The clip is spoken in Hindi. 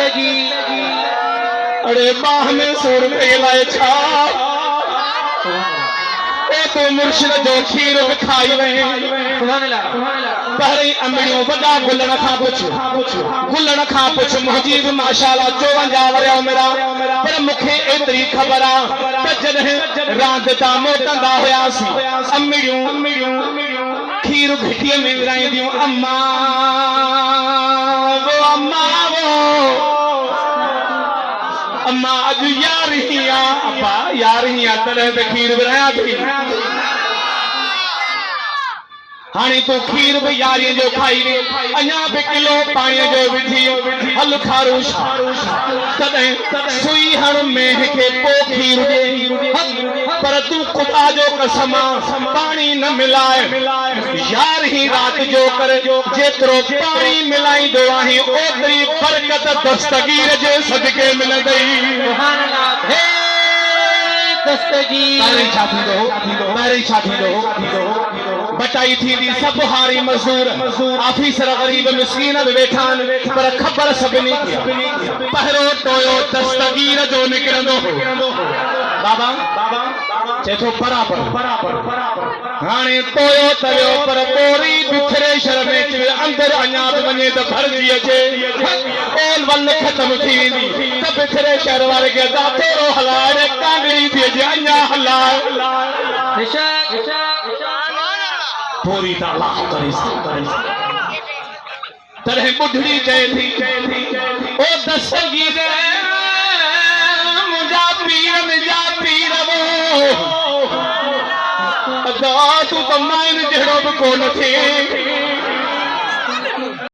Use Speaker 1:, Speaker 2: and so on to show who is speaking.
Speaker 1: दस्तगी
Speaker 2: अरे बाह में सूर पे लाए छा ए तो मुर्शिद जो खीर खाई रहे पहले अमड़ियों वॾा गुलण खां पुछ मुजीब माशाअल्लाह 54 वरिया मेरा पर मूंखे एतिरी ख़बर आहे त जॾहिं रांदि तां मोटंदा हुआसीं अमड़ियूं खीर घिटीअ में विराईंदियूं अम्मा अम्मा अज यार ही आ अपा यार ही आ तॾहिं त खीर विरायां थी हाणे तू खीर भी यारी जो खाई अञा भी किलो पानी जो विझी हल खारूश तॾहिं सुई हण में के पो खीर दे पर तू खुदा जो कसम पानी न मिलाए यार ही रात जो कर जेतिरो पानी मिलाईंदो आहे ओतिरी बरकत दस्तगीर जे सदके मिलंदई
Speaker 1: सुभान अल्लाह हे दस्तगीर
Speaker 2: पहिरीं छा थींदो बटाई थी दी सब हारी मजदूर ऑफिसर गरीब मिस्कीन वेठा पर खबर सभिनी पहिरो टोयो दस्तगीर जो निकरंदो बाबा चेथो बराबर हाणे टोयो तरियो पर पोरी बिखरे शर में अंदर अञा वञे त भरजी अचे ओल वल खत्म थी वेंदी त बिखरे शहर वारे के दातेरो हलाए कांगड़ी थी अचे अञा हलाए पूरी अल्लाह करे तरह बुढ़ड़ी चए थी ओ दस्तगीर मुझा पीर वो तू तो माइन जड़ो भी कोन थे